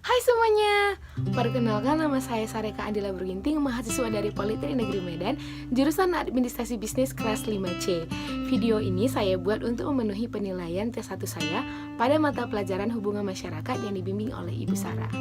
Hai semuanya, perkenalkan nama saya Sareka Andila Berginting, mahasiswa dari Politeknik Negeri Medan, jurusan Administrasi Bisnis kelas 5C. Video ini saya buat untuk memenuhi penilaian tes 1 saya pada mata pelajaran hubungan masyarakat yang dibimbing oleh Ibu Sarah.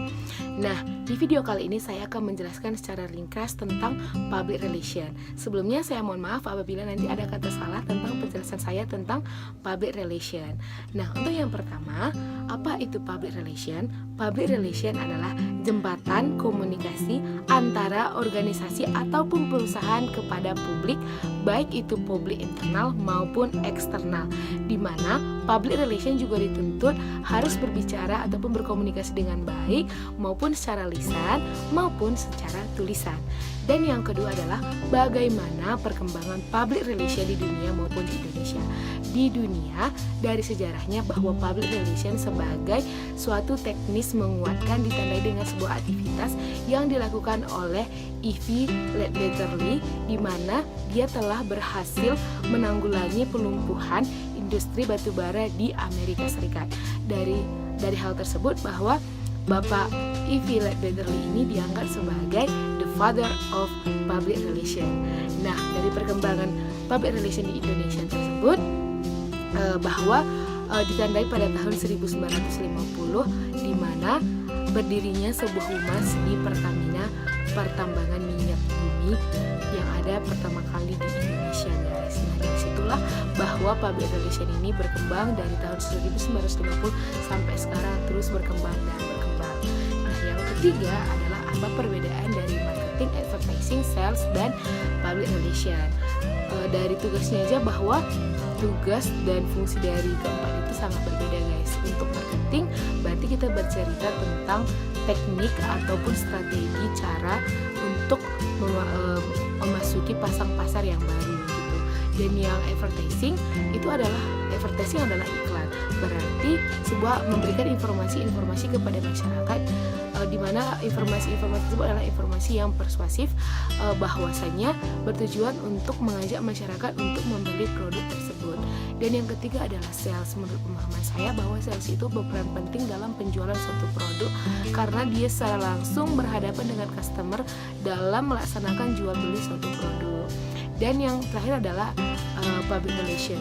Nah, di video kali ini saya akan menjelaskan secara ringkas tentang public relation. Sebelumnya saya mohon maaf apabila nanti ada kata salah tentang penjelasan saya tentang public relation. Nah, untuk yang pertama, apa itu public relation? Public relation adalah jembatan komunikasi antara organisasi ataupun perusahaan kepada publik, baik itu publik internal maupun eksternal, di mana public relation juga dituntut harus berbicara ataupun berkomunikasi dengan baik maupun secara lisan maupun secara tulisan. Dan yang kedua adalah bagaimana perkembangan public relation di dunia maupun di Indonesia. Di dunia, dari sejarahnya bahwa public relation sebagai suatu teknis menguatkan ditandai dengan sebuah aktivitas yang dilakukan oleh E.V. Ledbetter-Lee, di mana dia telah berhasil menanggulangi pelumpuhan industri batubara di Amerika Serikat. Dari hal tersebut bahwa Bapak E.V. Ledbetter-Lee ini dianggap sebagai the father of public relation. Nah, dari perkembangan public relation di Indonesia tersebut bahwa ditandai pada tahun 1950 di mana berdirinya sebuah humas di Pertamina pertambangan minyak bumi yang ada pertama kali di Indonesia, guys. Nah, dari situlah bahwa public relation ini berkembang dari tahun 1950 sampai sekarang terus berkembang dan berkembang. Nah, yang ketiga adalah apa perbedaan dari marketing, advertising, sales, dan public relation. Dari tugasnya aja bahwa tugas dan fungsi dari keempat itu sangat berbeda, guys. Untuk marketing berarti kita bercerita tentang teknik ataupun strategi cara untuk memasuki pasar yang baru gitu. Dan yang advertising adalah iklan. Berarti sebuah memberikan informasi kepada masyarakat, di mana informasi-informasi tersebut adalah informasi yang persuasif, bahwasanya bertujuan untuk mengajak masyarakat untuk membeli produk tersebut. Dan yang ketiga adalah sales. Menurut pemahaman saya bahwa sales itu berperan penting dalam penjualan suatu produk karena dia secara langsung berhadapan dengan customer dalam melaksanakan jual beli suatu produk. Dan yang terakhir adalah public relation.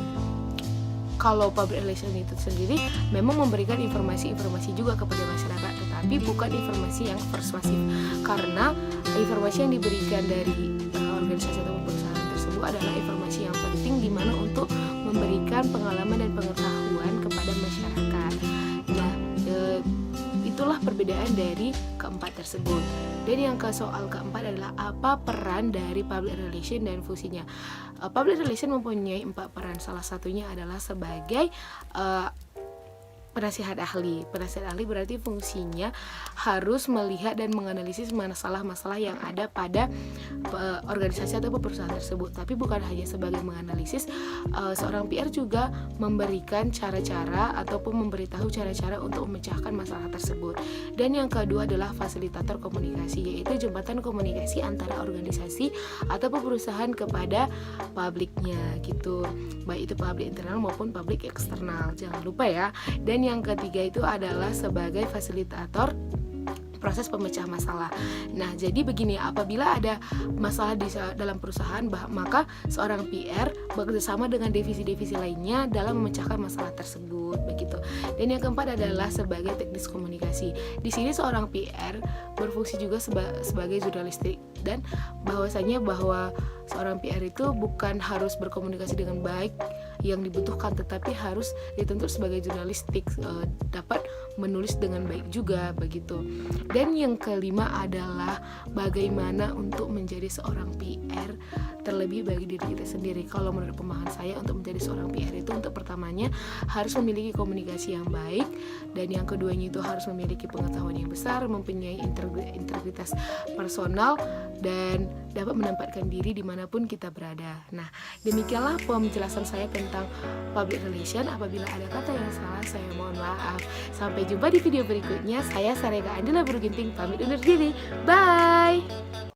Kalau public relation itu sendiri memang memberikan informasi-informasi juga kepada masyarakat, tetapi bukan informasi yang persuasif, karena informasi yang diberikan dari organisasi atau perusahaan tersebut adalah informasi yang penting di mana untuk memberikan pengalaman dan pengetahuan kepada masyarakat. Nah, itulah perbedaan dari keempat tersebut. Dan yang soal keempat adalah apa peran dari public relation dan fungsinya. Public relation mempunyai 4 peran. Salah satunya adalah sebagai penasihat ahli. Penasihat ahli berarti fungsinya harus melihat dan menganalisis masalah-masalah yang ada pada organisasi atau perusahaan tersebut. Tapi bukan hanya sebagai menganalisis, seorang PR juga memberikan cara-cara ataupun memberitahu cara-cara untuk memecahkan masalah tersebut. Dan yang kedua adalah fasilitator komunikasi, yaitu jembatan komunikasi antara organisasi atau perusahaan kepada publiknya gitu. Baik itu publik internal maupun publik eksternal. Jangan lupa ya. Dan yang ketiga itu adalah sebagai fasilitator proses pemecah masalah. Nah, jadi begini, apabila ada masalah di dalam perusahaan, maka seorang PR bekerjasama dengan divisi-divisi lainnya dalam memecahkan masalah tersebut, begitu. Dan yang keempat adalah sebagai teknis komunikasi. Di sini seorang PR berfungsi juga sebagai jurnalistik, dan bahwasanya bahwa seorang PR itu bukan harus berkomunikasi dengan baik yang dibutuhkan, tetapi harus dituntut sebagai jurnalistik, dapat menulis dengan baik juga, begitu. Dan yang kelima adalah bagaimana untuk menjadi seorang PR terlebih bagi diri kita sendiri. Kalau menurut pemahaman saya, untuk menjadi seorang PR itu untuk pertamanya harus memiliki komunikasi yang baik, dan yang keduanya itu harus memiliki pengetahuan yang besar, mempunyai integritas personal, dan dapat menempatkan diri dimanapun kita berada. Nah, demikianlah penjelasan saya tentang public relation. Apabila ada kata yang salah, saya mohon maaf. Sampai jumpa di video berikutnya. Saya Sareka Andila Berginting pamit undur diri. Bye.